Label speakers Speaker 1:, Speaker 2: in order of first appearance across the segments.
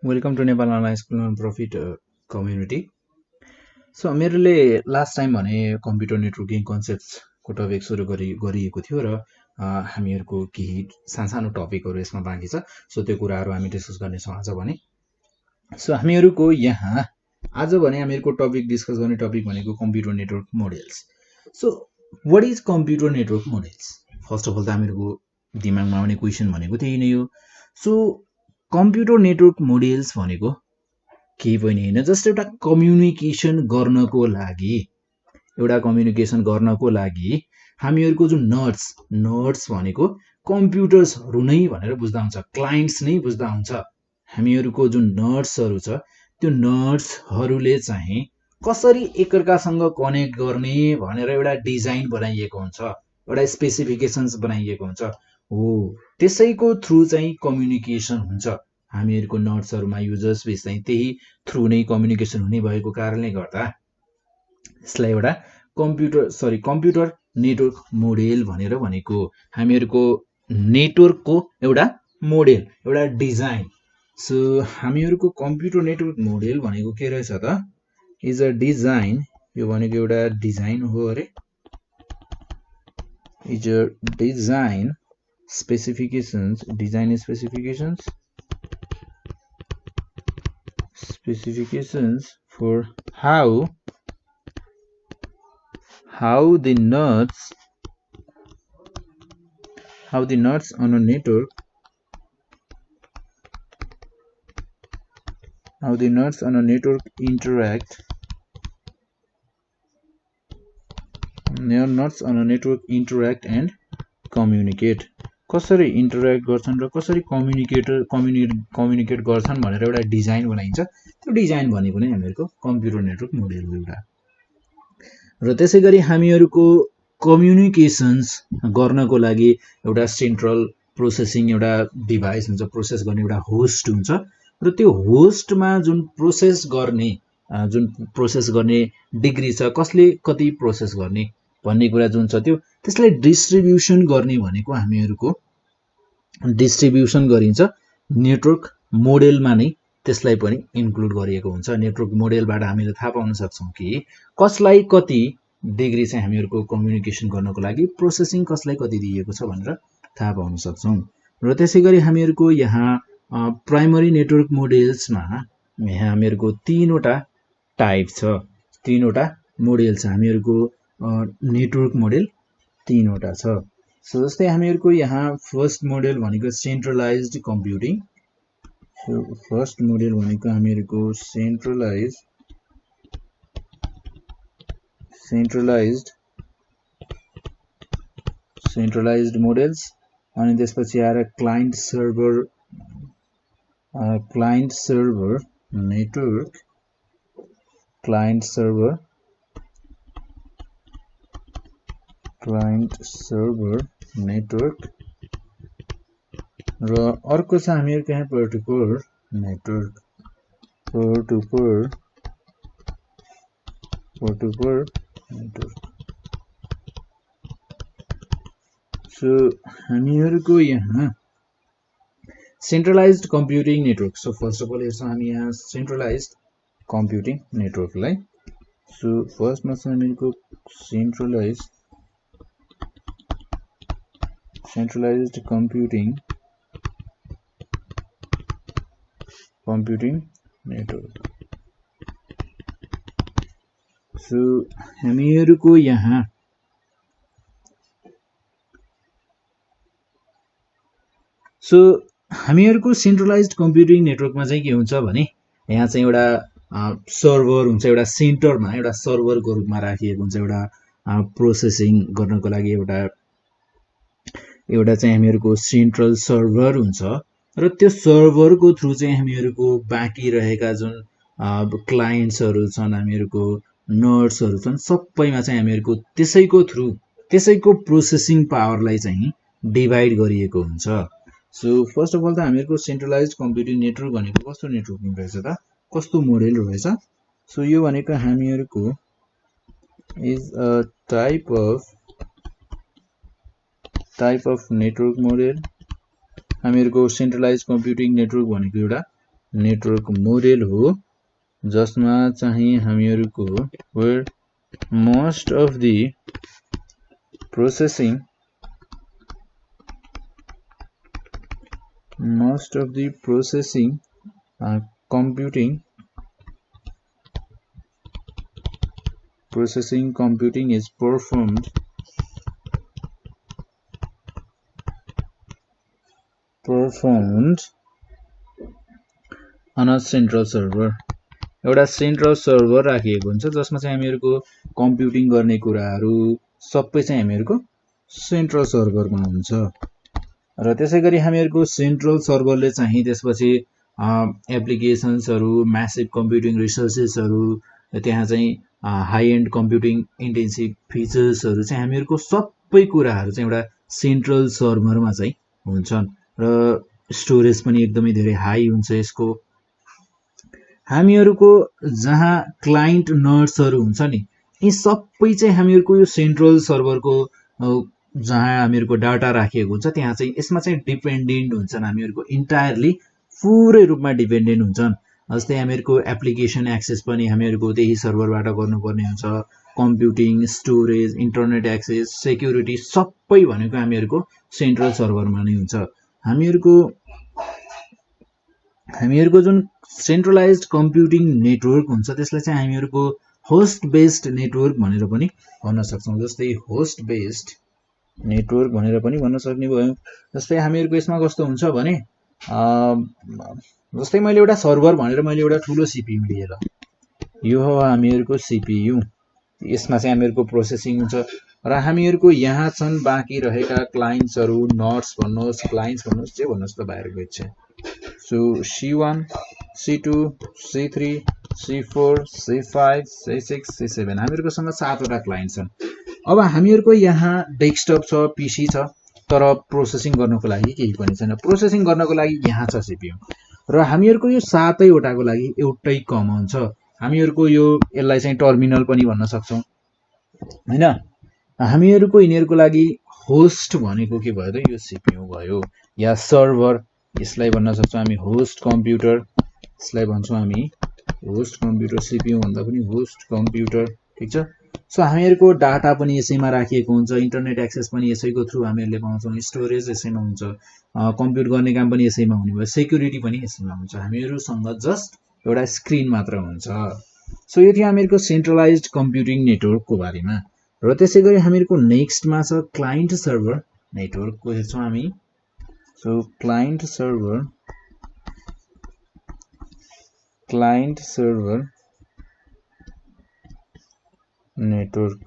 Speaker 1: Welcome to Nepal online school non profit community. So मेरोले last time भने computer networking कन्सेप्ट्सको topic सुरु गरिएको थियो र हामीहरूको केही सानो टपिकहरू यसमा बाँकी छ। सो त्यो कुराहरू हामी डिस्कस गर्नेछौँ आज भने। सो हामीहरूको यहाँ आज भने हामीहरूको टपिक डिस्कस गर्ने टपिक भनेको computer network models. So what is computer network models? First of all त हामीहरूको दिमागमा आउने क्वेसन भनेको त्यही नै हो। सो कम्प्युटर नेटवर्क मोडेल्स भनेको केही पनि होइन, जस्ट एउटा कम्युनिकेसन गर्नको लागि हामीहरूको जुन नर्ड्स भनेको कम्प्युटर्सहरू नै भनेर बुझ्दा हुन्छ, क्लाइन्ट्स नै बुझ्दा हुन्छ। हामीहरूको जुन नर्ड्सहरू छ त्यो नर्ड्सहरूले चाहिँ कसरी एकअर्कासँग कनेक्ट गर्ने भनेर एउटा डिजाइन बनाइएको हुन्छ, एउटा स्पेसिफिकेसन्स बनाइएको हुन्छ। हो त्यसैको थ्रु चाहिँ कम्युनिकेसन हुन्छ। हामीहरूको नर्ड्सहरूमा युजर्स बिच चाहिँ त्यही थ्रु नै कम्युनिकेसन हुने भएको कारणले गर्दा यसलाई एउटा कम्प्युटर नेटवर्क मोडेल भनेर भनेको। हामीहरूको नेटवर्कको एउटा मोडेल, एउटा डिजाइन। सो हामीहरूको कम्प्युटर नेटवर्क मोडेल भनेको के रहेछ त? Is a design. यो भनेको एउटा डिजाइन हो अरे। Is a design specifications, design specifications for how the nodes on a network interact and communicate। कसरी इन्टरेक्ट गर्छन् र कसरी कम्युनिकेट गर्छन् भनेर एउटा डिजाइन बनाइन्छ। त्यो डिजाइन भनेको नै हामीहरूको कम्प्युटर नेटवर्क मोडेल हो एउटा। र त्यसै गरी हामीहरूको कम्युनिकेसन्स गर्नको लागि एउटा सेन्ट्रल प्रोसेसिङ एउटा डिभाइस हुन्छ, प्रोसेस गर्ने एउटा होस्ट हुन्छ। र त्यो होस्टमा जुन प्रोसेस गर्ने डिग्री छ, कसले कति प्रोसेस गर्ने भन्ने कुरा जुन छ त्यसलाई डिस्ट्रिब्युसन गर्ने भनेको हामीहरूको डिस्ट्रिब्युसन गरिन्छ नेटवर्क मोडेलमा नै। त्यसलाई पनि इन्क्लुड गरिएको हुन्छ। नेटवर्क मोडेलबाट हामीले थाहा पाउन सक्छौँ कि कसलाई कति डिग्री चाहिँ हामीहरूको कम्युनिकेसन गर्नको लागि प्रोसेसिङ कसलाई कति दिएको छ भनेर थाहा पाउन सक्छौँ। र त्यसै गरी हामीहरूको यहाँ प्राइमरी नेटवर्क मोडेल्समा यहाँ हामीहरूको तीनवटा टाइप छ, तीनवटा मोडेल छ। हामीहरूको नेटवर्क मोडेल तीनवटा छ। सो जस्तै हामीहरूको यहाँ फर्स्ट मोडेल भनेको centralised computing. So first model भनेको हामीहरूको सेन्ट्रलाइज्ड मोडेल्स। अनि त्यसपछि आएर client server network, client server network. र अर्को छ हामीहरूको यहाँ peer to peer network. So हामीहरूको यहाँ centralised computing network. So first of all हेर्छौँ हामी यहाँ सेन्ट्रलाइज्ड कम्प्युटिङ नेटवर्कलाई। सो फर्स्टमा छ हामीहरूको सेन्ट्रलाइज्ड कम्प्युटिङ नेटवर्क। सो हामीहरूको यहाँ हामीहरूको सेन्ट्रलाइज्ड कम्प्युटिङ नेटवर्कमा चाहिँ के हुन्छ भने यहाँ चाहिँ एउटा सर्भर हुन्छ, एउटा सेन्टरमा एउटा सर्भरको रूपमा राखिएको हुन्छ, एउटा प्रोसेसिङ गर्नको लागि एउटा चाहिँ हामीहरूको सेन्ट्रल सर्भर हुन्छ। र त्यो सर्भरको थ्रु चाहिँ हामीहरूको बाँकी रहेका जुन क्लाइन्ट्सहरू छन्, हामीहरूको नर्ड्सहरू छन्, सबैमा चाहिँ हामीहरूको त्यसैको प्रोसेसिङ पावरलाई चाहिँ डिभाइड गरिएको हुन्छ। सो फर्स्ट अफ अल त हामीहरूको सेन्ट्रलाइज्ड कम्प्युटिङ नेटवर्क भनेको कस्तो नेटवर्किङ रहेछ त, कस्तो मोडेल रहेछ? सो यो भनेको हामीहरूको is a type of network model. हामीहरूको सेन्ट्रलाइज्ड कम्प्युटिङ नेटवर्क भनेको एउटा नेटवर्क मोडेल हो जसमा चाहिँ हामीहरुको where most of the processing computing is performed on a central server. एउटा सेन्ट्रल सर्भर राखिएको हुन्छ जसमा चाहिँ हामीहरुको कम्प्युटिङ गर्ने कुराहरु सबै चाहिँ हामीहरुको सेन्ट्रल सर्भरमा हुन्छ र त्यसैगरी हामीहरुको सेन्ट्रल सर्भरले चाहिँ त्यसपछि एप्लिकेशन्सहरु म्यासिभ कम्प्युटिङ रिसोर्सेसहरु त्यहाँ चाहिँ हाई एन्ड कम्प्युटिङ इन्टेन्सिभ फिचर्सहरु चाहिँ हामीहरुको सबै कुराहरु चाहिँ एउटा सेन्ट्रल सर्भरमा चाहिँ हुन्छन् र स्टोरेज पनि एकदमै धेरै हाई हुन्छ यसको हामीहरुको जहाँ क्लाइन्ट नोड्सहरु हुन्छ नि यी सबै चाहिँ हामीहरुको यो सेन्ट्रल सर्भरको जहाँ हामीहरुको डाटा राखिएको हुन्छ त्यहाँ चाहिँ यसमा चाहिँ डिपेन्डेन्ट हुन्छन् हामीहरुको इन्टायरली पुरै रूपमा डिपेन्डेन्ट हुन्छन् जस्तै हामीहरुको एप्लिकेसन एक्सेस पनि हामीहरुको त्यही सर्भरबाट गर्नुपर्ने हुन्छ computing storage internet access security सबै भनेको हामीहरुको सेन्ट्रल सर्भरमा नै हुन्छ हामीहरुको जुन सेन्ट्रलाइज्ड कम्प्युटिङ नेटवर्क हुन्छ त्यसलाई चाहिँ हामीहरुको होस्ट बेस्ड नेटवर्क भनेर पनि भन्न सक्छौं जस्तै होस्ट बेस्ड नेटवर्क भनेर पनि भन्न सक्ने भयो जस्तै हामीहरुको यसमा कस्तो हुन्छ भने जस्तै मैले एउटा सर्भर भनेर मैले एउटा ठूलो सीपीयू लिएर यो हो हामीहरुको सीपीयू यसमा चाहिँ हामीहरुको प्रोसेसिङ हुन्छ र हामीहरुको यहाँ छन् बाँकी रहेका क्लाइन्ट्सहरु नोड्स भन्नुहोस् क्लाइन्ट्स भन्नुहोस् जे भन्नुहोस् तपाईहरुको इच्छा So C1, C2, C3, C4, C5, C6, C7 हामीहरुको सँग 7 वटा क्लाइन्ट छन् अब हामीहरुको यहाँ डेस्कटप छ पीसी छ तर प्रोसेसिङ गर्नको लागि केही पनि छैन प्रोसेसिङ गर्नको लागि यहाँ छ सीपीयू र हामीहरुको यो 7 वटाको लागि एउटै कमन छ हामीहरुको यो यसलाई चाहिँ टर्मिनल पनि भन्न सक्छौं हैन हामीहरुको यिनीहरुको लागि होस्ट भनेको के भयो त यो सीपीयू भयो या सर्भर यसलाई भन्न सक्छौं हामी होस्ट कम्प्युटर यसलाई भन्छौं हामी होस्ट कम्प्युटर सीपीयू भन्दा पनि होस्ट कम्प्युटर ठीक छ सो हामीहरुको डाटा पनि यसैमा राखिएको हुन्छ इन्टरनेट एक्सेस पनि यसैको थ्रु हामीहरुले पाउँछौं स्टोरेज यसैमा हुन्छ कम्प्युट गर्ने काम पनि यसैमा हुने भयो सेक्युरिटी पनि यसैमा हुन्छ हामीहरुसँग जस्ट एउटा स्क्रिन मात्र हुन्छ सो यो थियो हामीहरुको सेन्ट्रलाइज्ड कम्प्युटिङ नेटवर्कको बारेमा र त्यसैगरी हामीहरुको नेक्स्टमा छ क्लाइन्ट सर्भर नेटवर्कको हेर्छौं हामी So client server network.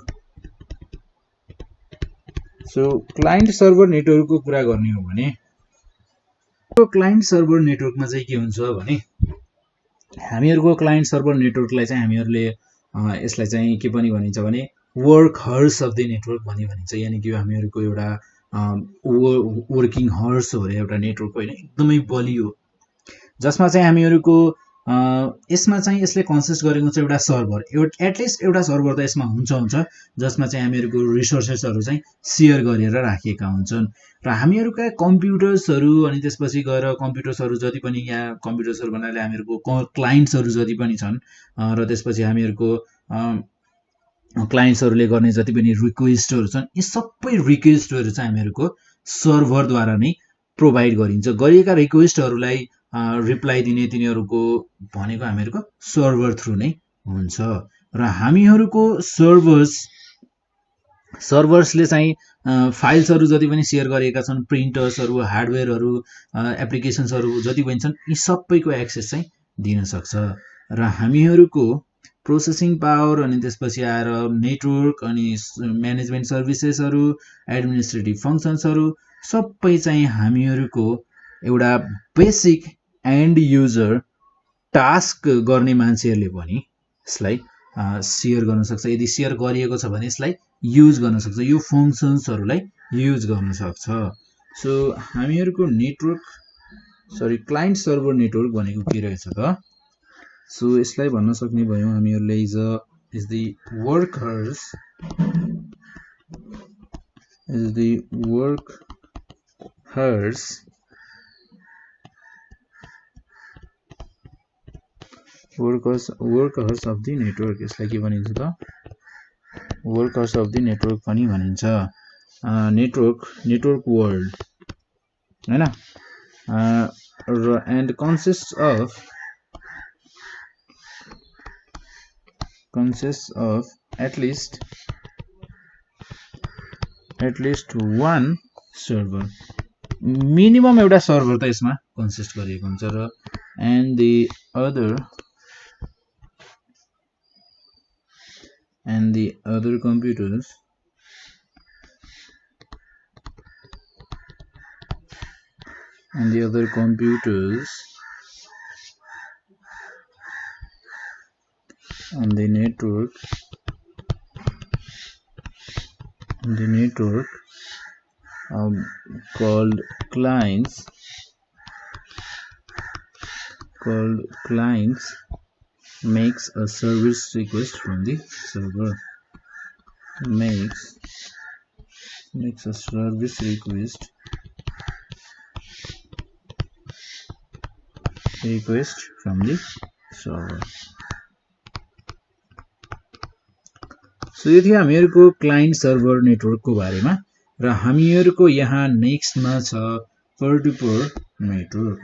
Speaker 1: So client server network को कुरा गर्ने हो भने यो क्लाइन्ट सर्भर नेटवर्कमा चाहिँ के हुन्छ भने हामीहरुको क्लाइन्ट सर्भर नेटवर्कलाई चाहिँ हामीहरुले यसलाई चाहिँ के पनि भनिन्छ भने workhorse of the network भनिन्छ यानी कि हामीहरुको एउटा वर्किङ हर्स हो रे एउटा नेटवर्क हैन एकदमै बलियो जसमा चाहिँ हामीहरुको यसमा चाहिँ यसले कन्सिस्ट गरेको छ एउटा सर्भर एटलिस्ट एउटा सर्भर त यसमा हुन्छ जसमा चाहिँ हामीहरुको रिसोर्सेसहरु चाहिँ शेयर गरेर राखिएका हुन्छन् र हामीहरुका कम्प्युटर्सहरु अनि त्यसपछि गएर कम्प्युटर्सहरु जति पनि यहाँ कम्प्युटर्सहरु भन्नाले हामीहरुको क्लाइन्ट्सहरु जति पनि छन् र त्यसपछि हामीहरुको क्लाइन्ट्सहरुले गर्ने जति पनि रिक्वेस्टहरु छन् यी सबै रिक्वेस्टहरु चाहिँ हामीहरुको सर्भरद्वारा नै प्रोवाइड गरिन्छ गरिएका रिक्वेस्टहरुलाई रिप्लाई दिने तिनीहरुको भनेको हामीहरुको सर्भर थ्रु नै हुन्छ र हामीहरुको सर्भर्सले चाहिँ फाइल्सहरु जति पनि शेयर गरेका छन् प्रिन्टर्सहरु हार्डवेयरहरु एप्लिकेशन्सहरु जति पनि छन् यी सबैको एक्सेस चाहिँ दिन सक्छ र हामीहरुको प्रोसेसिङ पावर अनि त्यसपछि आएर नेटवर्क अनि म्यानेजमेन्ट सर्भिसेसहरु एडमिनिस्ट्रेटिभ फंक्सन्सहरु सबै चाहिँ हामीहरुको एउटा बेसिक एन्ड युजर टास्क गर्ने मान्छेहरुले पनि यसलाई शेयर गर्न सक्छ यदि शेयर गरिएको छ भने यसलाई युज गर्न सक्छ यो फंक्सन्सहरुलाई युज गर्न सक्छ सो हामीहरुको नेटवर्क क्लाइन्ट सर्भर नेटवर्क भनेको के रहेछ त सो यसलाई भन्न सक्ने भयौं हामीहरुले is the workers workers of the network, यसलाई के भनिन्छ त वर्कर्स अफ द नेटवर्क पनि भनिन्छ। नेटवर्क वर्ल्ड हैन, and consist of at least one server, minimum एउटा सर्भर त यसमा कन्सिस्ट गरिएको हुन्छ र and the other computers on the network called clients makes a service request from the server, makes a service request from the server। So यो थियो हामीहरुको client server नेटवर्कको बारेमा र हामीहरुको यहाँ नेक्स्टमा छ पेयर टु पेयर नेटवर्क।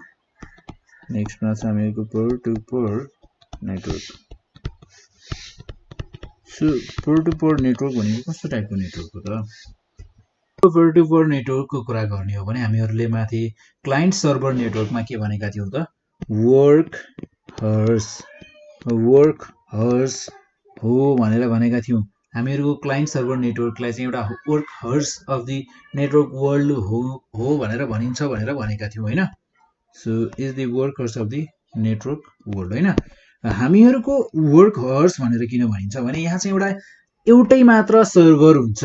Speaker 1: नेक्स्टमा छ हामीहरुको peer to peer network. So peer to peer network भनेको कस्तो टाइपको नेटवर्क हो त? पेयर टु पेयर नेटवर्कको कुरा गर्ने हो भने हामीहरुले माथि क्लाइन्ट सर्भर नेटवर्कमा के भनेका थियौ त? वर्क हर्स हो भनेर भनेका थियौ। हामीहरुको क्लाइन्ट सर्भर नेटवर्कलाई चाहिँ एउटा workhorse of the network world हो भनेर भनिन्छ भनेर भनेका थियौ हैन। So is the workhorse of the network world हैन। हामीहरुको वर्क हर्स भनेर किन भनिन्छ भने यहाँ चाहिँ एउटै मात्र सर्भर हुन्छ,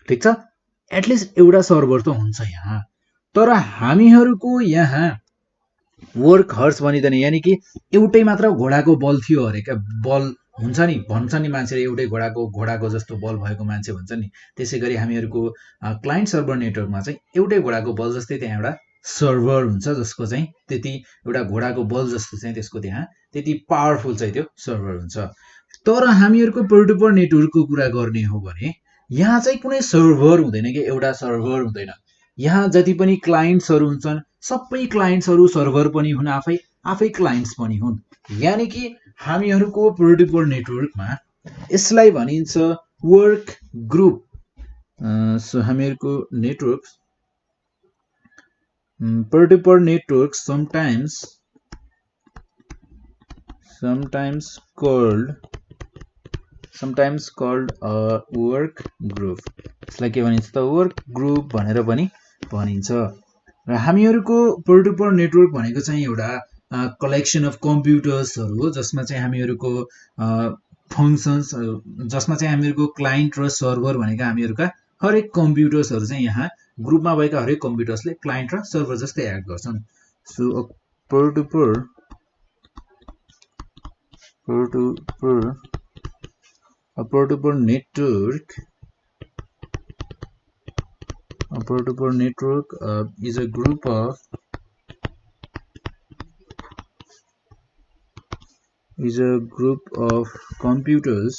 Speaker 1: ठीक छ? एटलिस्ट एउटा सर्भर त हुन्छ यहाँ। तर हामीहरुको यहाँ वर्क हर्स भनिदैन, यानी कि एउटै मात्र घोडाको बल थियो अरे क्या, बल हुन्छ नि, भन्छ नि मान्छेले एउटै घोडाको जस्तो बल भएको मान्छे भन्छ नि। त्यसैगरी हामीहरुको क्लाइन्ट सर्भर नेटवर्कमा चाहिँ एउटै घोडाको बल जस्तै त्यहाँ एउटा सर्भर हुन्छ, जसको चाहिँ त्यति एउटा घोडाको बल जस्तो चाहिँ त्यसको त्यहाँ त्यति पावरफुल चाहिँ त्यो सर्भर हुन्छ। तर हामीहरुको पेयर टु पेयर नेटवर्कको कुरा गर्ने हो भने यहाँ चाहिँ कुनै सर्भर हुँदैन के, एउटा सर्भर हुँदैन। यहाँ जति पनि क्लाइन्ट्सहरु हुन्छन् सबै क्लाइन्ट्सहरु सर्भर पनि हुन्, आफै क्लाइन्ट्स पनि हुन्। यानी कि हामीहरुको पेयर टु पेयर नेटवर्कमा यसलाई भनिन्छ वर्क ग्रुप। सो हामीहरुको network peer to peer network sometimes called a work group, यसलाई के भनिन्छ त? वर्क ग्रुप भनेर पनि भनिन्छ। र हामीहरुको पेयर टु पेयर नेटवर्क भनेको चाहिँ एउटा कलेक्सन अफ कम्प्युटर्सहरु हो, जसमा चाहिँ हामीहरुको फंक्शन्स, जसमा चाहिँ हामीहरुको क्लाइन्ट र सर्भर भनेका हामीहरुका हरेक कम्प्युटर्सहरु चाहिँ यहाँ ग्रुपमा भएका हरेक कम्प्युटर्सले क्लाइन्ट र सर्भर जस्तै एक्ट गर्छन्। So peer to peer network is a group of computers,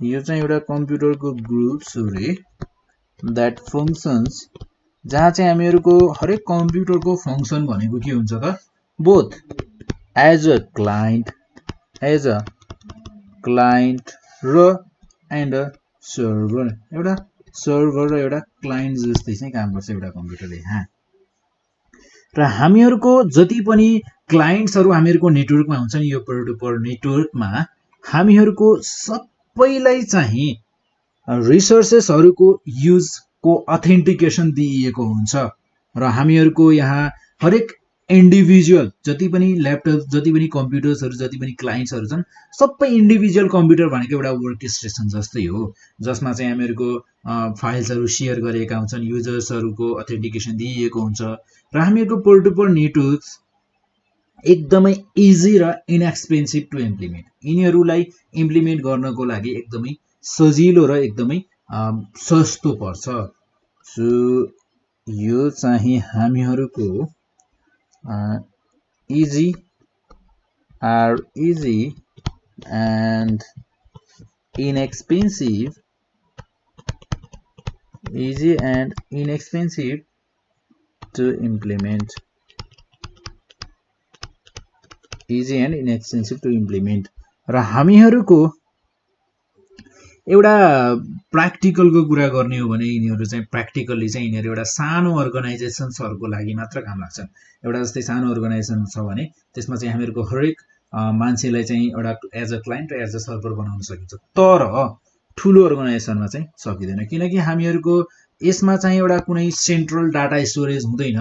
Speaker 1: यो चाहिँ एउटा कम्प्युटरको ग्रुप्स हो रे, that functions, जहाँ चाहिँ हामीहरुको हरेक कम्प्युटरको फंक्सन भनेको के हुन्छ त? बोथ एज अ क्लाइन्ट र एन्ड अ सर्भर, एउटा सर्भर र एउटा क्लाइन्ट जस्तै चाहिँ काम गर्छ एउटा कम्प्युटरले यहाँ। र हामीहरुको जति पनि क्लाइन्ट्सहरु हामीहरुको नेटवर्कमा हुन्छ नि, यो पेयर टु पेयर नेटवर्कमा हामीहरुको सबैलाई चाहिँ रिसोर्सेसहरुको युजको अथेन्टिकेसन दिइएको हुन्छ। र हामीहरुको यहाँ हरेक इन्डिभिजुअल जति पनि ल्यापटप, जति पनि कम्प्युटर्सहरु, जति पनि क्लाइन्ट्सहरु छन्, सबै इन्डिभिजुअल कम्प्युटर भनेको एउटा वर्क स्टेसन जस्तै हो, जसमा चाहिँ हामीहरुको फाइल्सहरु शेयर गरेका हुन्छन्, युजर्सहरुको अथेन्टिकेसन दिइएको हुन्छ। र हामीहरुको पेयर टु पेयर नेटवर्क्स एकदमै इजी र इनएक्सपेन्सिभ टु इम्प्लिमेन्ट, यिनीहरुलाई इम्प्लिमेन्ट गर्नको लागि एकदमै सजिलो र एकदमै सस्तो पर्छ। सो यो चाहिँ हामीहरुको easy are easy and inexpensive to implement. Easy and inexpensive to implement. र हामीहरूको एउटा प्र्याक्टिकलको कुरा गर्ने हो भने यिनीहरू चाहिँ प्र्याक्टिकली चाहिँ यिनीहरू एउटा सानो अर्गनाइजेसन्सहरूको लागि मात्र काम लाग्छन्। एउटा जस्तै सानो अर्गनाइजेसन छ भने त्यसमा चाहिँ हामीहरूको हरेक मान्छेलाई चाहिँ एउटा एज अ क्लाइन्ट र एज अ सर्भर बनाउन सकिन्छ। तर ठुलो अर्गनाइजेसनमा चाहिँ सकिँदैन, किनकि हामीहरूको यसमा चाहिँ एउटा कुनै सेन्ट्रल डाटा स्टोरेज हुँदैन।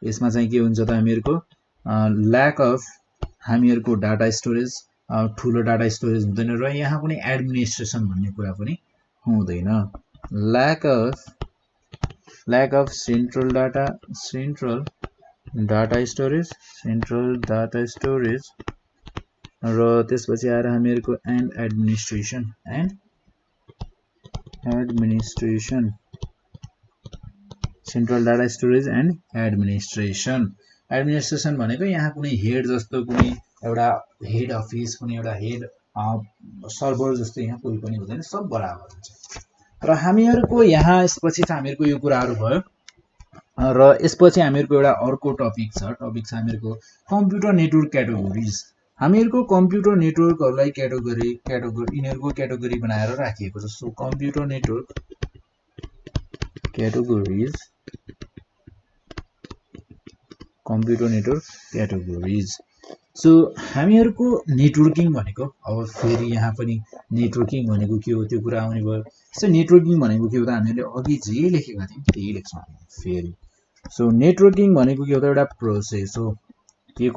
Speaker 1: यसमा चाहिँ के हुन्छ त हामीहरूको ल्याक अफ हामीहरूको डाटा स्टोरेज, ठुलो डाटा स्टोरेज हुँदैन र यहाँ कुनै एडमिनिस्ट्रेसन भन्ने कुरा पनि हुँदैन। Lack of central data storage र त्यसपछि आएर हामीहरूको administration central data storage and administration भनेको यहाँ कुनै हेड जस्तो कुनै एउटा हेड अफिस, कुनै एउटा हेड सर्भर जस्तो यहाँ कोही पनि हुँदैन, सब बराबर हुन्छ। र हामीहरूको यहाँ यसपछि चाहिँ हामीहरूको यो कुराहरू भयो र यसपछि हामीहरूको एउटा अर्को टपिक छ हामीहरूको कम्प्युटर नेटवर्क क्याटेगोरिज। हामीहरूको कम्प्युटर नेटवर्कहरूलाई यिनीहरूको क्याटेगोरी बनाएर राखिएको छ। So computer network categories so हामीहरूको नेटवर्किङ भनेको, अब फेरि यहाँ पनि नेटवर्किङ भनेको के हो त्यो कुरा आउने भयो। सो नेटवर्किङ भनेको के हो त, हामीहरूले अघि जे लेखेका थियौँ त्यही लेख्छौँ हामी फेरि। सो नेटवर्किङ भनेको के हो त, एउटा प्रोसेस हो। के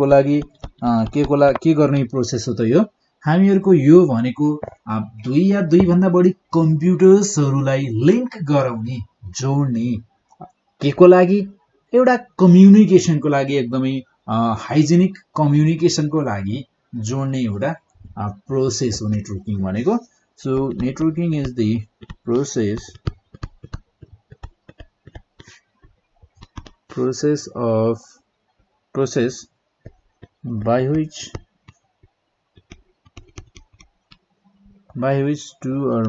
Speaker 1: गर्ने प्रोसेस हो त यो, हामीहरूको यो भनेको दुई या दुईभन्दा बढी कम्प्युटर्सहरूलाई लिङ्क गराउने, जोड्ने, के को लागि, एउटा कम्युनिकेसनको लागि, एकदमै हाइजेनिक कम्युनिकेसनको लागि जोड्ने एउटा प्रोसेस हो नेटवर्किङ भनेको। So networking is the process by which two or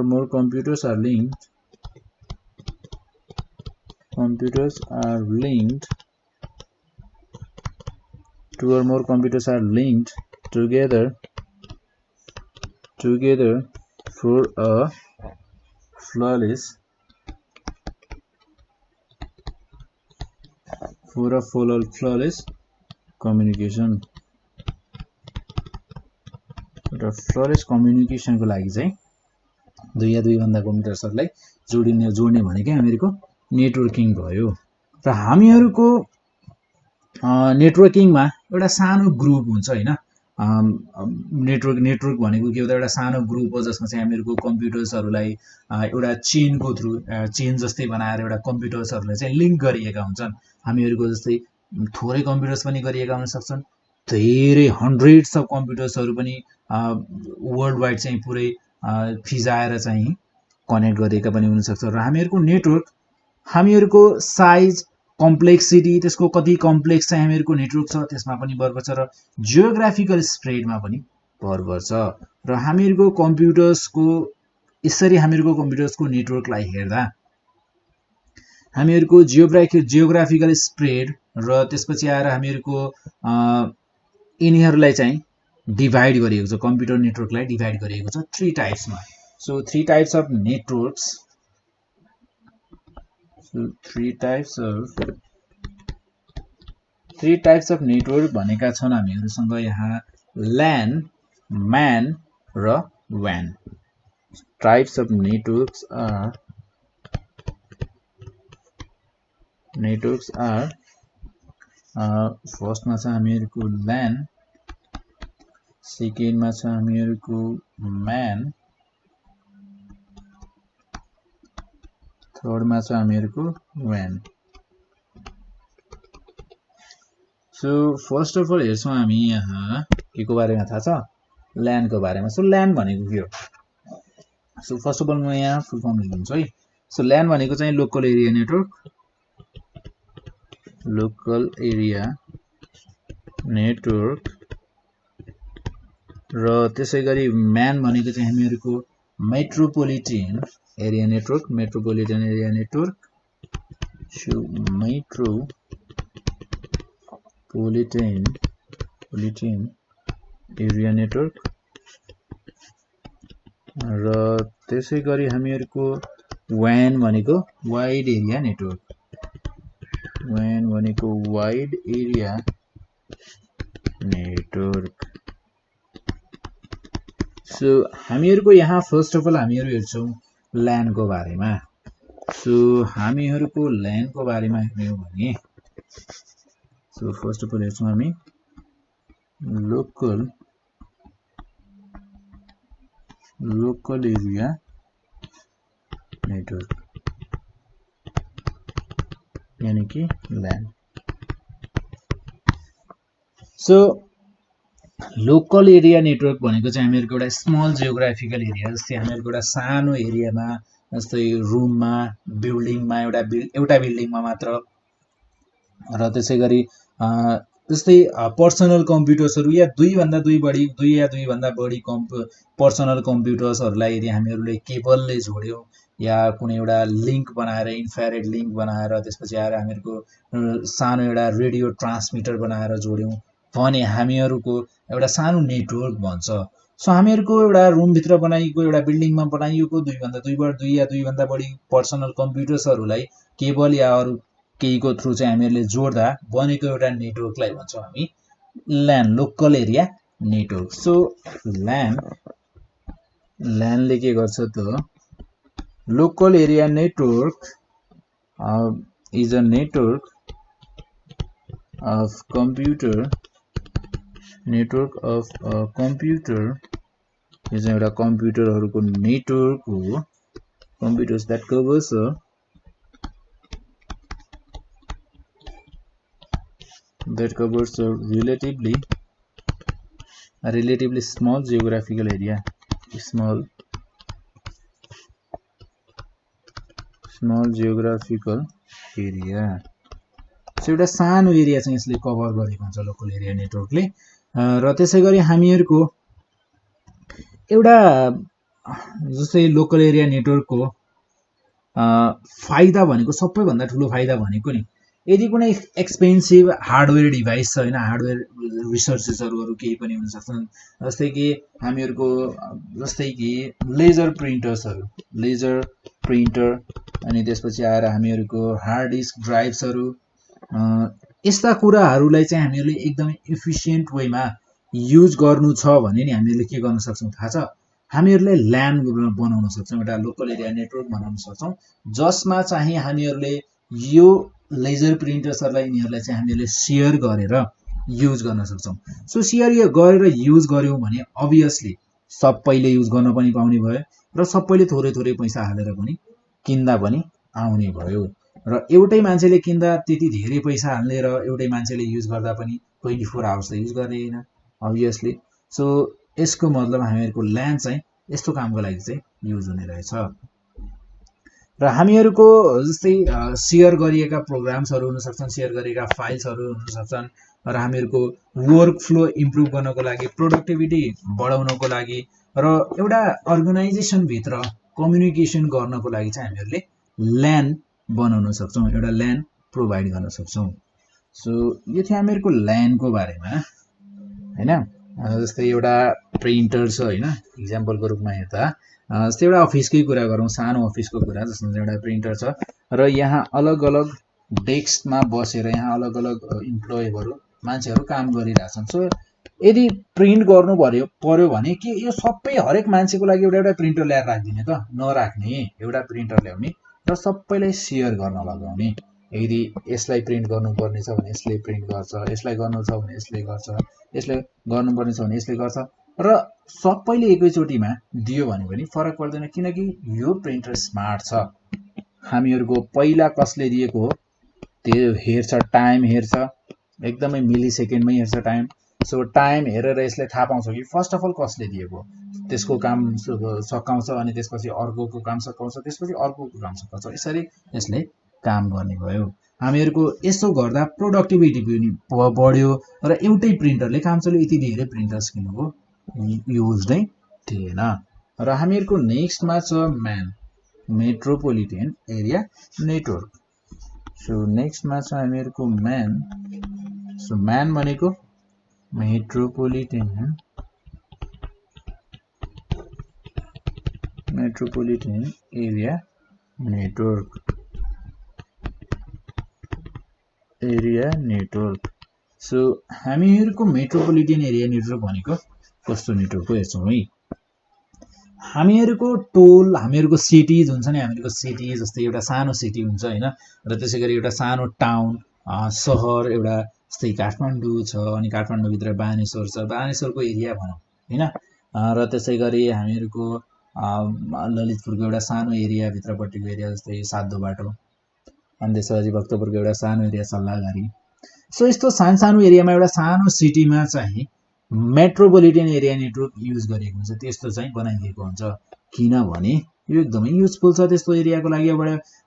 Speaker 1: more computers are linked together for a flawless communication। र फ्ललेस कम्युनिकेसनको लागि चाहिँ दुई या दुईभन्दा कम्प्युटर्सहरूलाई जोड्ने भनेकै हामीहरूको नेटवर्किङ भयो। र हामीहरूको नेटवर्किङमा एउटा सानो ग्रुप हुन्छ हैन। नेटवर्क भनेको के हो त, एउटा सानो ग्रुप हो जसमा चाहिँ हामीहरूको कम्प्युटर्सहरूलाई एउटा चेन जस्तै बनाएर एउटा कम्प्युटर्सहरूलाई चाहिँ लिङ्क गरिएका हुन्छन्। हामीहरूको जस्तै थोरै कम्प्युटर्स पनि गरिएका हुन सक्छन्, धेरै हन्ड्रेड्स अफ कम्प्युटर्सहरू पनि वर्ल्ड वाइड चाहिँ पुरै फिजाएर चाहिँ कनेक्ट गरिएका पनि हुनसक्छ। र हामीहरूको नेटवर्क, हामीहरूको साइज, कम्प्लेक्सिटी, त्यसको कति कम्प्लेक्स चाहिँ हामीहरूको नेटवर्क छ त्यसमा पनि भर पर्छ, र जियोग्राफिकल स्प्रेडमा पनि भर पर्छ। र हामीहरूको कम्प्युटर्सको नेटवर्कलाई हेर्दा हामीहरूको जियोग्राफिकल स्प्रेड र त्यसपछि आएर हामीहरूको यिनीहरूलाई चाहिँ डिभाइड गरिएको छ, कम्प्युटर नेटवर्कलाई डिभाइड गरिएको छ 3 टाइप्समा। So 3 types of networks, three types of network भनेका छन् हामीहरूसँग यहाँ LAN, MAN र WAN। Types of networks are फर्स्टमा छ हामीहरूको LAN, सेकेन्डमा छ हामीहरूको MAN, थर्डमा छ हामीहरूको WAN। So first of all हेर्छौँ हामी यहाँ के को बारेमा थाहा छ, LAN को बारेमा। सो LAN भनेको के हो, सो फर्स्ट अफ अल म यहाँ फुल फर्म लेखिदिन्छु है। सो ल्यान भनेको चाहिँ local area network, local area network, र त्यसै गरी म्यान भनेको चाहिँ हामीहरूको metropolitan area network, metropolitan area network. So metropolitan area network, र त्यसै गरी हामीहरूको WAN भनेको वाइड एरिया नेटवर्क, WAN भनेको वाइड एरिया नेटवर्क। सो हामीहरूको यहाँ फर्स्ट अफ अल हामीहरू हेर्छौँ ल्यानको बारेमा। सो हामीहरूको ल्यानको बारेमा हेर्ने हो भने सो फर्स्ट अफ अल हेर्छौँ हामी लोकल एरिया नेटवर्क यानी कि ल्यान। सो लोकल एरिया नेटवर्क भनेको चाहिँ हामीहरूको एउटा स्मल जियोग्राफिकल एरिया, जस्तै हामीहरूको एउटा सानो एरियामा, जस्तै रुममा, बिल्डिङमा, एउटा बिल्डिङमा मात्र, र त्यसै गरी जस्तै पर्सनल कम्प्युटर्सहरू या दुई या दुईभन्दा बढी पर्सनल कम्प्युटर्सहरूलाई यदि हामीहरूले केबलले जोड्यौँ या कुनै एउटा लिङ्क बनाएर, इन्फ्रारेड लिङ्क बनाएर, त्यसपछि आएर हामीहरूको सानो एउटा रेडियो ट्रान्समिटर बनाएर जोड्यौँ भने हामीहरूको एउटा सानो नेटवर्क भन्छ। सो हामीहरूको एउटा रुमभित्र बनाइएको, एउटा बिल्डिङमा बनाइएको दुई या दुईभन्दा बढी पर्सनल कम्प्युटर्सहरूलाई केबल या अरू केहीको थ्रु चाहिँ हामीहरूले जोड्दा बनेको एउटा नेटवर्कलाई भन्छौँ हामी ल्यान, लोकल एरिया नेटवर्क। सो ल्यानले के गर्छ त, local area network is a network of computer, network of computer यो चाहिँ एउटा कम्प्युटरहरूको नेटवर्क हो, computers that covers a relatively small geographical area, small geographical area। So एउटा सानो एरिया चाहिँ यसले कभर गरेको हुन्छ लोकल एरिया नेटवर्कले। र त्यसै गरी हामीहरूको एउटा जस्तै लोकल एरिया नेटवर्कको फाइदा भनेको, सबैभन्दा ठुलो फाइदा भनेको नि, यदि कुनै एक्सपेन्सिभ हार्डवेयर डिभाइस छ होइन, हार्डवेयर रिसोर्सेसहरू केही पनि हुन सक्छन्, जस्तै कि हामीहरूको लेजर प्रिन्टर, अनि त्यसपछि आएर हामीहरूको हार्ड डिस्क ड्राइभ्सहरू, यस्ता कुराहरूलाई चाहिँ हामीहरूले एकदमै इफिसियन्ट वेमा युज गर्नु छ भने नि हामीहरूले के गर्न सक्छौँ थाहा छ, हामीहरूले ल्यान बनाउन सक्छौँ, एउटा लोकल एरिया नेटवर्क बनाउन सक्छौँ, जसमा चाहिँ हामीहरूले यो लेजर प्रिन्टर्सहरूलाई यिनीहरूलाई चाहिँ हामीहरूले सेयर गरेर युज गर्न सक्छौँ। सो सेयर गरेर युज गऱ्यौँ भने अभियसली सबैले युज गर्न पनि पाउने भयो र सबैले थोरै थोरै पैसा हालेर पनि किन्दा पनि आउने भयो, र एउटै मान्छेले किन्दा त्यति धेरै पैसा हाल्ने र एउटै मान्छेले युज गर्दा पनि 24 आवर्स त युज गर्ने होइन अभियसली। सो यसको मतलब हामीहरूको ल्यान चाहिँ यस्तो कामको लागि चाहिँ युज हुने रहेछ। र हामीहरूको जस्तै सेयर गरिएका प्रोग्राम्सहरू हुन सक्छन्, सेयर गरिएका फाइल्सहरू हुन सक्छन्, र हामीहरूको वर्क फ्लो इम्प्रुभ गर्नको लागि, प्रोडक्टिभिटी बढाउनको लागि, र एउटा अर्गनाइजेसनभित्र कम्युनिकेसन गर्नको लागि चाहिँ हामीहरूले ल्यान बनाउन सक्छौँ, एउटा ल्यान प्रोभाइड गर्न सक्छौँ। सो यो थियो हामीहरूको ल्यानको बारेमा होइन। जस्तै एउटा प्रिन्टर छ होइन, इक्जाम्पलको रूपमा हेर्दा जस्तै एउटा अफिसकै कुरा गरौँ, सानो अफिसको कुरा, जसमा चाहिँ एउटा प्रिन्टर छ र यहाँ अलग अलग डेस्कमा बसेर यहाँ अलग अलग इम्प्लोइहरू मान्छेहरू काम गरिरहेछन्। सो यदि प्रिन्ट गर्नु पर्यो भने के यो सबै हरेक मान्छेको लागि एउटा प्रिन्टर ल्याएर राखिदिने त नराख्ने, एउटा प्रिन्टर ल्याउने र सबैलाई सेयर गर्न लगाउने। यदि यसलाई प्रिन्ट गर्नुपर्ने छ भने यसले प्रिन्ट गर्छ, यसलाई गर्नु छ भने यसले गर्छ, यसले गर्नुपर्ने छ भने यसले गर्छ, र सबैले एकैचोटिमा दियो भने पनि फरक पर्दैन, किनकि यो प्रिन्टर स्मार्ट छ। हामीहरूको पहिला कसले दिएको हो त्यो हेर्छ, टाइम हेर्छ, एकदमै मिली सेकेन्डमै हेर्छ टाइम, सो टाइम हेरेर यसले थाहा पाउँछ कि फर्स्ट अफ अल कसले दिएको, त्यसको काम सकाउँछ अनि त्यसपछि अर्कोको काम सकाउँछ, त्यसपछि अर्कोको काम सकाउँछ, यसरी यसले काम गर्ने भयो। हामीहरूको यसो गर्दा प्रोडक्टिभिटी पनि बढ्यो र एउटै प्रिन्टरले काम चल्यो, यति धेरै प्रिन्टर्स किन्नुको युज नै थिएन। र हामीहरूको नेक्स्टमा छ MAN, metropolitan area network. So नेक्स्टमा छ हामीहरूको म्यान। सो म्यान भनेको मेट्रोपोलिटन एरिया नेटवर्क। सो हामीहरूको मेट्रोपोलिटन एरिया नेटवर्क भनेको कस्तो नेटवर्क हो हेर्छौँ है। हामीहरूको टोल, हामीहरूको सिटिज हुन्छ नि, हामीहरूको सिटी जस्तै एउटा सानो सिटी हुन्छ होइन, र त्यसै गरी एउटा सानो टाउन सहर, एउटा जस्तै काठमाडौँ छ, अनि काठमाडौँभित्र बानेश्वर छ, बानेश्वरको एरिया भनौँ होइन, र त्यसै गरी हामीहरूको ललितपुरको एउटा सानो एरिया, भित्रपट्टिको एरिया जस्तै सातो बाटो, अनि त्यसपछि भक्तपुरको एउटा सानो एरिया सल्लाहघारी। सो यस्तो सानो सानो एरियामा एउटा सानो सिटीमा चाहिँ मेट्रोपोलिटन एरिया नेटवर्क युज गरेको हुन्छ, त्यस्तो चाहिँ बनाइदिएको हुन्छ, किनभने यो एकदमै युजफुल छ त्यस्तो एरियाको लागि। अब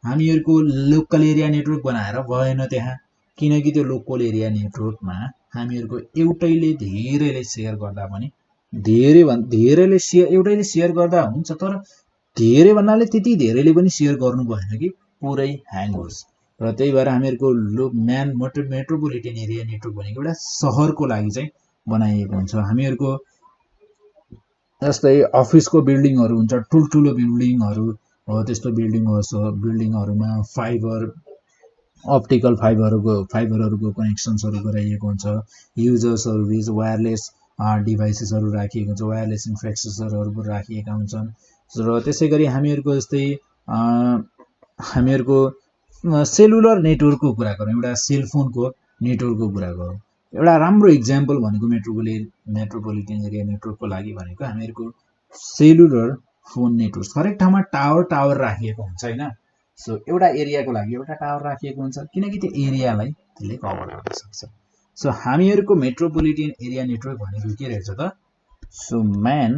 Speaker 1: हामीहरूको लोकल एरिया नेटवर्क बनाएर भएन त्यहाँ, किनकि त्यो लोकल एरिया नेटवर्कमा हामीहरूको एउटैले धेरैले सेयर गर्दा पनि धेरैले एउटैले सेयर गर्दा हुन्छ, तर धेरै भन्नाले त्यति धेरैले पनि सेयर गर्नु भएन कि पुरै ह्याङ होस्। र त्यही भएर हामीहरूको मेट्रोपोलिटन एरिया नेटवर्क भनेको एउटा सहरको लागि चाहिँ बनाइएको हुन्छ। हामीहरूको जस्तै अफिसको बिल्डिङहरू हुन्छ, ठुल्ठुलो बिल्डिङहरू हो, त्यस्तो बिल्डिङहरूमा अप्टिकल फाइबरहरूको कनेक्सन्सहरू गराइएको हुन्छ, युजर्सहरू बिच वायरलेस डिभाइसेसहरू राखिएको हुन्छ, वायरलेस इन्फ्रास्ट्रक्चरहरू राखिएका हुन्छन्। र त्यसै गरी हामीहरूको जस्तै हामीहरूको सेलुलर नेटवर्कको कुरा गरौँ, एउटा सेलफोनको नेटवर्कको कुरा गरौँ, एउटा राम्रो इक्जाम्पल भनेको मेट्रोपोलिटन एरिया नेटवर्कको लागि भनेको हामीहरूको सेलुलर फोन नेटवर्क हरेक ठाउँमा टावर राखिएको हुन्छ होइन। सो एउटा एरियाको लागि एउटा टावर राखिएको हुन्छ, किनकि त्यो एरियालाई त्यसले कभर गर्न सक्छ। सो हामीहरूको मेट्रोपोलिटन एरिया नेटवर्क भनेको के रहेछ त? So man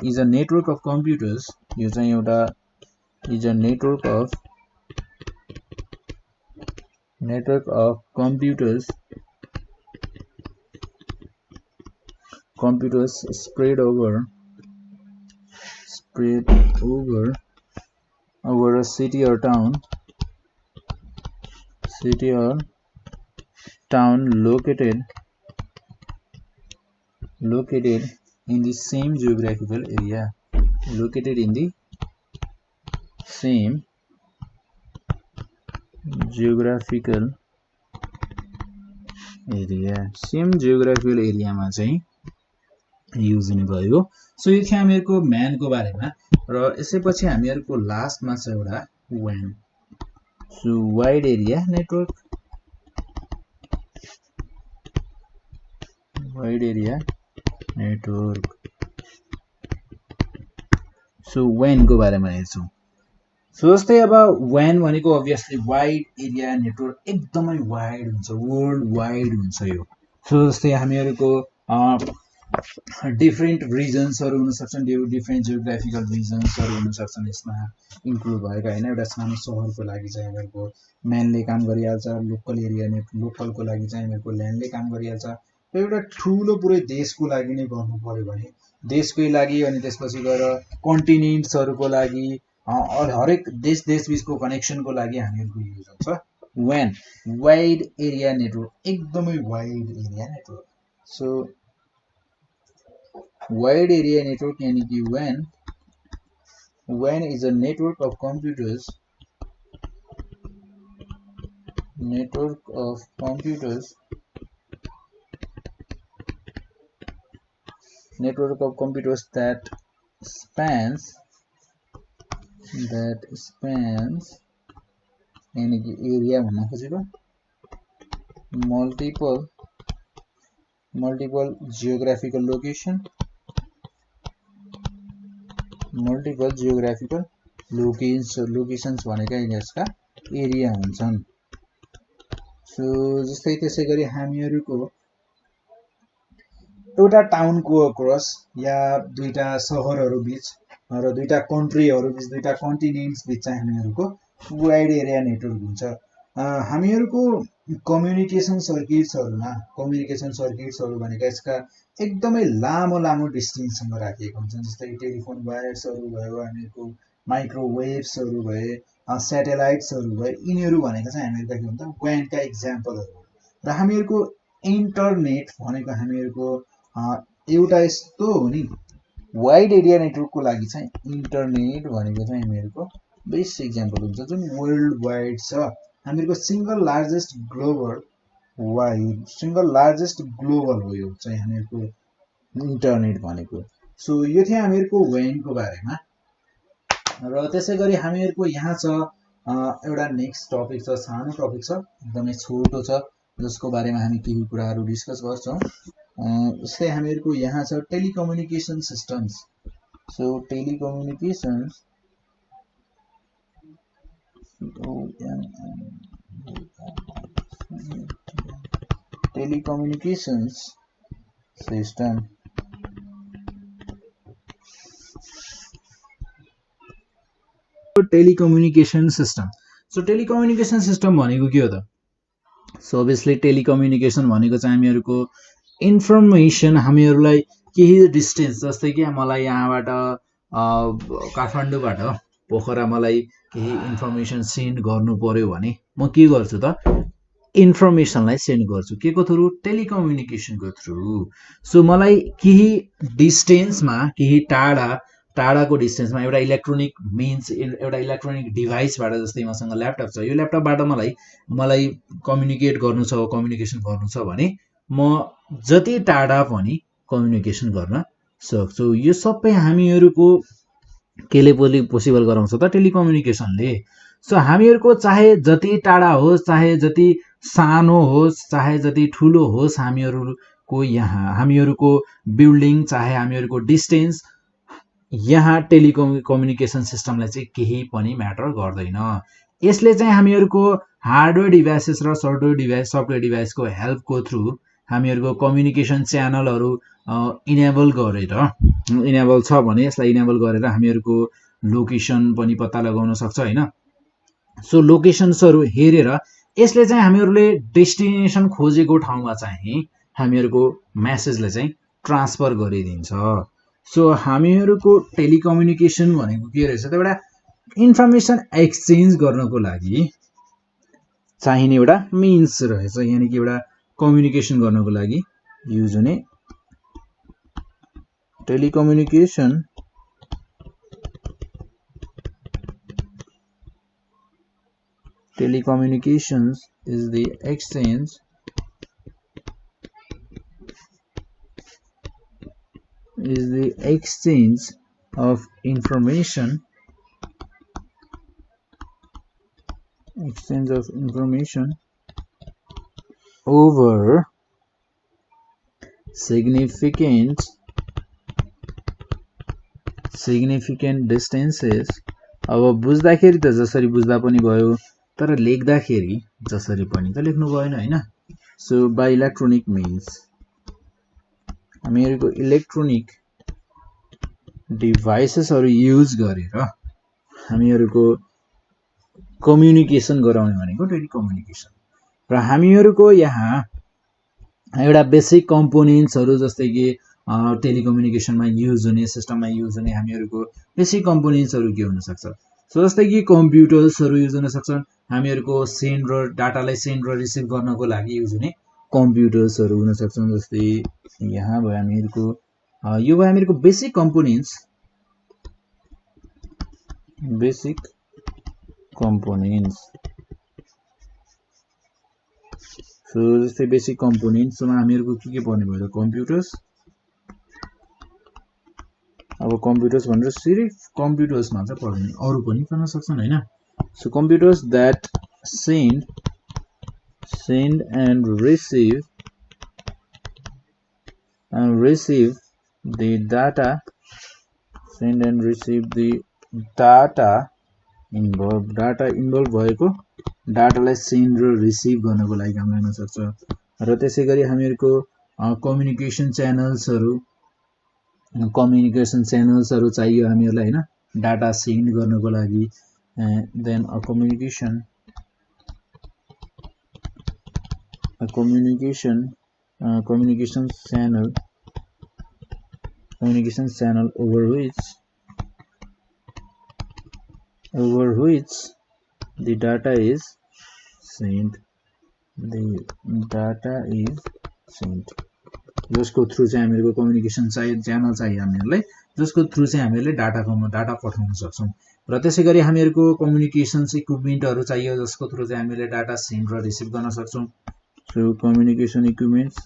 Speaker 1: is a network of computers, यो चाहिँ एउटा is a network of computers spread over a city or town located in the same geographical area. Same geographical area मा चाहिँ युज हुने भयो। सो यो थियो हामीहरूको म्यानको बारेमा। र यसैपछि हामीहरूको लास्टमा छ एउटा WAN। So wide area network, so WAN को बारेमा हेर्छौँ। सो जस्तै अब WAN भनेको अभियसली वाइड एरिया नेटवर्क, एकदमै वाइड हुन्छ, वर्ल्ड वाइड हुन्छ यो। सो जस्तै हामीहरूको डिफ्रेन्ट रिजन्सहरू हुनसक्छन्, डिफ्रेन्ट जियोग्राफिकल रिजन्सहरू हुनसक्छन् यसमा इन्क्लुड भएका होइन। एउटा सानो सहरको लागि चाहिँ हामीहरूको म्यानले काम गरिहाल्छ, लोकलको लागि चाहिँ हामीहरूको ल्यान्डले काम गरिहाल्छ। र एउटा ठुलो पुरै देशको लागि नै गर्नु पर्यो भने देशकै लागि, अनि त्यसपछि गएर कन्टिनेन्ट्सहरूको लागि, हरेक देशबिचको कनेक्सनको लागि हामीहरूको युज हुन्छ WAN, वाइड एरिया नेटवर्क, एकदमै wide area network. So wide area network यानी कि WAN is a network of computers that spans यानी कि एरिया भन्न खोजेको multiple geographical locations भनेका यसका एरिया हुन्छन्। सो जस्तै त्यसै गरी हामीहरूको एउटा टाउनको अक्रस या दुईटा सहरहरू बीच र दुईटा कन्ट्रीहरू बीच दुईटा कन्टिनेन्ट्स बीच चाहिँ हामीहरूको वाइड एरिया नेटवर्क हुन्छ। हामीहरूको कम्युनिकेसन सर्किट्सहरू भनेका यसका एकदमै लामो लामो डिस्टेन्ससँग राखिएको हुन्छ। जस्तै टेलिफोन वायर्सहरू भयो, हामीहरूको माइक्रोवेभ्सहरू भए, स्याटेलाइट्सहरू भए, यिनीहरू भनेको चाहिँ हामीहरूका के भन्छ WAN-का इक्जाम्पलहरू। र हामीहरूको इन्टरनेट भनेको हामीहरूको एउटा यस्तो हो नि वाइड एरिया नेटवर्कको लागि चाहिँ इन्टरनेट भनेको चाहिँ हामीहरूको बेस्ट इक्जाम्पल हुन्छ जुन वर्ल्ड वाइड छ। हामीहरूको सिंगल लार्जेस्ट ग्लोबल हो यो चाहिँ हामीहरूको इन्टरनेट भनेको। सो यो थियो हामीहरूको WAN-को बारेमा। र त्यसै गरी हामीहरूको यहाँ छ एउटा नेक्स्ट टपिक छ, सानो टपिक छ, एकदमै छोटो छ, जसको बारेमा हामी केही कुराहरू डिस्कस गर्छौँ। जस्तै हामीहरूको यहाँ छ telecommunication systems. So telecommunications system telecommunication system. So telecommunication system भनेको के हो त? सो अभियसली टेलिकम्युनिकेसन भनेको चाहिँ हामीहरूको इन्फर्मेसन हामीहरूलाई केही डिस्टेन्स, जस्तै कि मलाई यहाँबाट काठमाडौँबाट पोखरा मलाई केही इन्फर्मेसन सेन्ड गर्नु पर्यो भने म के गर्छु त? इन्फर्मेसनलाई सेन्ड गर्छु के को थ्रु? टेलिकम्युनिकेसनको थ्रु। सो मलाई केही डिस्टेन्समा, केही टाढाको डिस्टेन्समा एउटा इलेक्ट्रोनिक मिन्स, एउटा इलेक्ट्रोनिक डिभाइसबाट, जस्तै मसँग ल्यापटप छ, यो ल्यापटपबाट मलाई कम्युनिकेसन गर्नु छ भने म जति टाढा पनि कम्युनिकेसन गर्न सक्छु। यो सबै हामीहरूको केले पोसिबल गराउँछ त? टेलिकम्युनिकेसनले। सो हामीहरूको चाहे जति टाढा होस्, चाहे जति सानो होस्, चाहे जति ठुलो होस्, हामीहरूको बिल्डिङ, चाहे हामीहरूको डिस्टेन्स, यहाँ टेलिकम्युनिकेसन सिस्टमलाई चाहिँ केही पनि म्याटर गर्दैन। यसले चाहिँ हामीहरूको हार्डवेयर डिभाइसेस र सफ्टवेयर डिभाइसको हेल्पको थ्रु हामीहरूको कम्युनिकेसन च्यानलहरू इनेबल छ भने यसलाई इनेबल गरेर हामीहरूको लोकेसन पनि पत्ता लगाउन सक्छ हैन। सो लोकेसन्सहरू हेरेर यसले चाहिँ हामीहरूले डेस्टिनेसन खोजेको ठाउँमा चाहिँ हामीहरूको मेसेजलाई चाहिँ ट्रान्सफर गरिदिन्छ। सो हामीहरूको टेलिकम्युनिकेसन भनेको के रहेछ त? एउटा इन्फर्मेसन एक्सचेन्ज गर्नको लागि चाहिने एउटा मिन्स रहेछ, यानि कि एउटा कम्युनिकेसन गर्नको लागि युज हुने telecommunication Telecommunications is the exchange of information over significant distances। अब बुझ्दाखेरि त जसरी बुझ्दा पनि भयो, तर लेख्दाखेरि जसरी पनि त लेख्नु भएन हैन। सो बाइ इलेक्ट्रोनिक मिन्स हामीहरूको इलेक्ट्रोनिक डिभाइसेसहरू युज गरेर हामीहरूको कम्युनिकेसन गराउने भनेको टेलिकम्युनिकेसन। र हामीहरूको यहाँ एउटा बेसिक कम्पोनेन्ट्सहरू, जस्तै कि टेलिकम्युनिकेसनमा युज हुने, सिस्टममा युज हुने हामीहरूको बेसिक कम्पोनेन्ट्सहरू के हुन सक्छ? सो जस्तै कि कम्प्युटर्सहरू युज हुन सक्छन्, हामीहरूको डाटालाई सेन्ड र रिसिभ गर्नको लागि युज हुने कम्प्युटर्सहरू हुन सक्छन्। जस्तै यहाँ भयो हामीहरूको यो भयो हामीहरूको बेसिक कम्पोनेन्ट्स। सो जस्तै बेसिक कम्पोनेन्ट्समा हामीहरूको के पर्ने भयो त? कम्प्युटर्स। अब कम्प्युटर्स भनेर सिर्फ कम्प्युटर्स मात्र पर्दैन, अरू पनि गर्न सक्छन् हैन। So computers that send and receive the data involved भएको डाटालाई सेन्ड र रिसिभ गर्नको लागि काम लाग्न सक्छ। र त्यसैगरी हामीहरुको कम्युनिकेसन च्यानल्सहरु चाहियो हामीहरुलाई हैन डाटा सेन्ड गर्नको लागि। Then a communication channel over which the data is sent, जसको थ्रु चाहिँ हामीहरुको कम्युनिकेसन च्यानल चाहियो हामीहरुलाई, जसको थ्रु चाहिँ हामीहरुले डाटा पठाउन सक्छौं। र त्यसैगरी हामीहरुको कम्युनिकेसन्स इक्विपमेन्टहरु चाहियो जसको थ्रु चाहिँ हामीले डाटा सेन्ड र रिसिभ गर्न सक्छौं। So communication equipments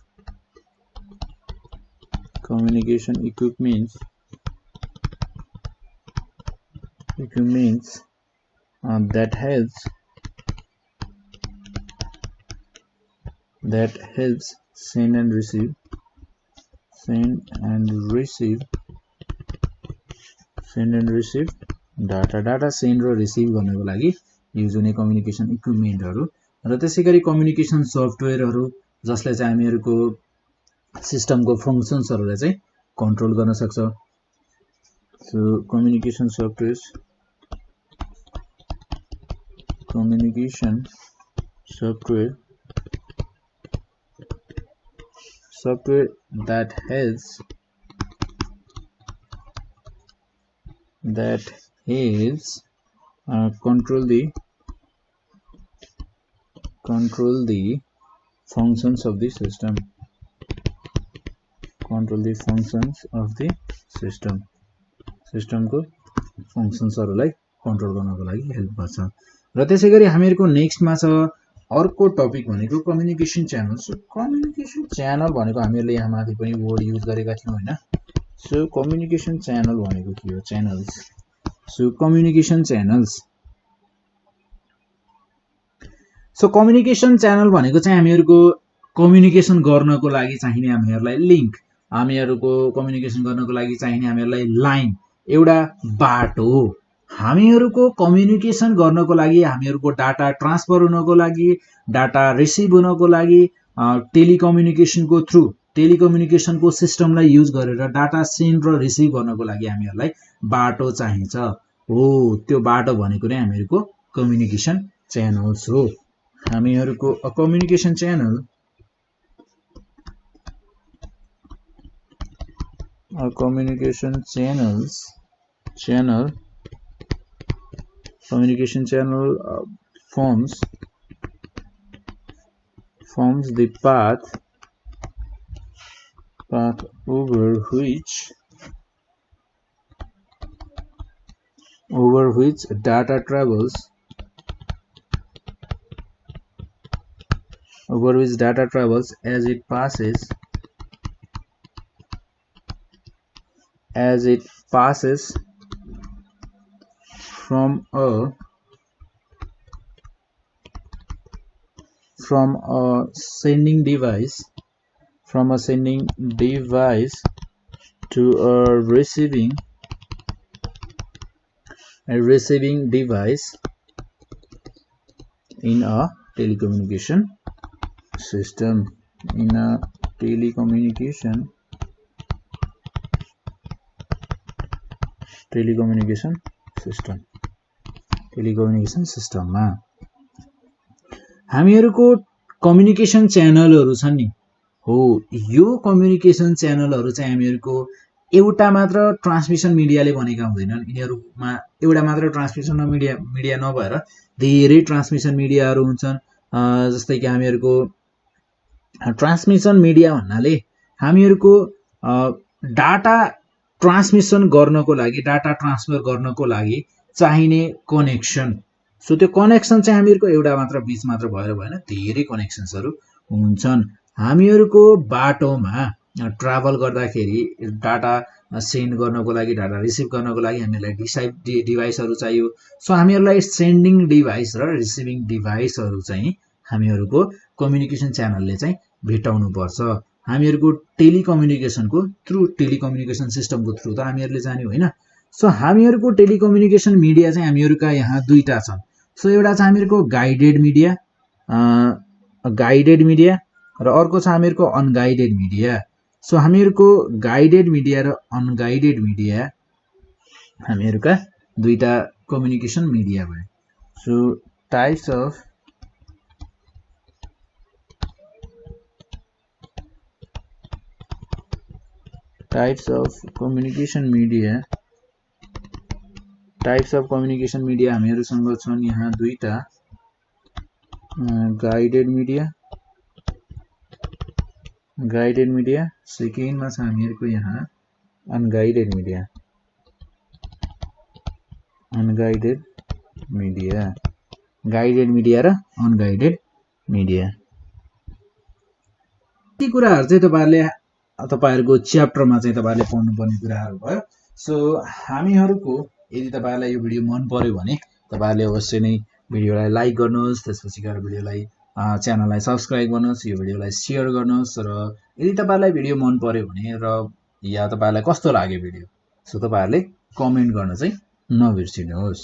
Speaker 1: that helps send and receive data send र रिसिभ गर्नको लागि युज हुने कम्युनिकेसन इक्विपमेन्टहरु। र त्यसैगरी कम्युनिकेसन सफ्टवेयरहरु जसले चाहिँ हामीहरुको सिस्टमको फंक्सन्सहरुलाई चाहिँ कन्ट्रोल गर्न सक्छ। So communication software that helps control the functions of the system, सिस्टमको फंक्सन्सहरुलाई कन्ट्रोल गर्नको लागि हेल्प गर्छ। र त्यसैगरी हामीहरुको नेक्स्टमा छ अर्को टपिक भनेको communication channel. So communication channel भनेको हामीहरुले यहाँ माथि पनि वर्ड युज गरेका थियौं हैन। सो कम्युनिकेसन च्यानल भनेको के हो? च्यानल्स। सो कम्युनिकेसन च्यानल भनेको चाहिँ हामीहरुको कम्युनिकेसन गर्नको लागि चाहिने हामीहरुलाई लिंक, हामीहरुको कम्युनिकेसन गर्नको लागि चाहिने हामीहरुलाई लाइन, एउटा बाटो। हामीहरुको कम्युनिकेसन गर्नको लागि हामीहरुको डाटा ट्रान्सफर हुनको लागि, डाटा रिसिभ हुनको लागि टेलिकम्युनिकेसनको थ्रु टेलिकम्युनिकेसनको सिस्टमलाई युज गरेर डाटा सेन्ड र रिसिभ गर्नको लागि हामीहरुलाई बाटो चाहिन्छ। हो त्यो बाटो भनेको नै हामीहरुको कम्युनिकेसन च्यानल्स हो। हामीहरुको communication channel forms the path over which data travels as it passes from a sending device to a receiving device in a telecommunication system. Telecommunication सिस्टममा हामीहरुको कम्युनिकेसन च्यानलहरु छन् नि। हो यो कम्युनिकेसन च्यानलहरु चाहिँ हामीहरुको एउटा मात्र ट्रान्समिसन मिडियाले बनेका हुँदैनन्। यिनीहरुमा एउटा मात्र ट्रान्समिसन मिडिया नभएर धेरै ट्रान्समिसन मिडियाहरु हुन्छन्। जस्तै कि हामीहरुको ट्रान्समिसन मिडिया भन्नाले हामीहरुको डाटा ट्रान्समिसन गर्नको लागि, डाटा ट्रान्सफर गर्नको लागि चाहिने कनेक्सन। सो त्यो कनेक्सन चाहिँ हामीहरुको एउटा मात्र बीच मात्र भएर भएन, धेरै कनेक्सन्सहरु हुन्छन्। हामीहरुको बाटोमा ट्राभल गर्दाखेरि डाटा सेन्ड गर्नको लागि, डाटा रिसिभ गर्नको लागि हामीहरुलाई डिभाइसहरु चाहियो। सो हामीहरुलाई सेन्डिङ डिभाइस र रिसिभिङ डिभाइसहरु चाहिँ हामीहरुको कम्युनिकेसन च्यानलले चाहिँ भेटाउनु पर्छ। हामीहरुको टेलिकम्युनिकेसनको थ्रु टेलिकम्युनिकेसन सिस्टमको थ्रु त हामीहरुले जान्यौ हैन। सो हामीहरुको टेलिकम्युनिकेसन मिडिया चाहिँ हामीहरुका यहाँ दुईटा छन्। सो एउटा छ हामीहरूको गाइडेड मिडिया र अर्को छ हामीहरूको अनगाइडेड मिडिया। सो हामीहरूको गाइडेड मिडिया र अनगाइडेड मिडिया हामीहरूका दुईटा कम्युनिकेसन मिडिया भयो। So types of communication media हामीहरूसँग छन् यहाँ दुईटा, गाइडेड मिडिया, सेकेन्डमा छ हामीहरूको यहाँ अनगाइडेड मिडिया। गाइडेड मिडिया र अनगाइडेड मिडिया। यी कुराहरू चाहिँ तपाईहरुको च्याप्टरमा चाहिँ तपाईहरुले पढ्नुपर्ने कुराहरू भयो। सो हामीहरूको यदि तपाईहरुलाई यो भिडियो मन पर्यो भने तपाईहरुले अवश्य नै भिडियोलाई लाइक गर्नुहोस्, त्यसपछि गएर भिडियोलाई च्यानललाई सब्स्क्राइब गर्नुहोस्, यो भिडियोलाई शेयर गर्नुहोस् र यदि तपाईहरुलाई भिडियो मन पर्यो भने र या तपाईहरुलाई कस्तो लाग्यो भिडियो, सो तपाईहरुले कमेन्ट गर्न चाहिँ नबिर्सिनुहोस्।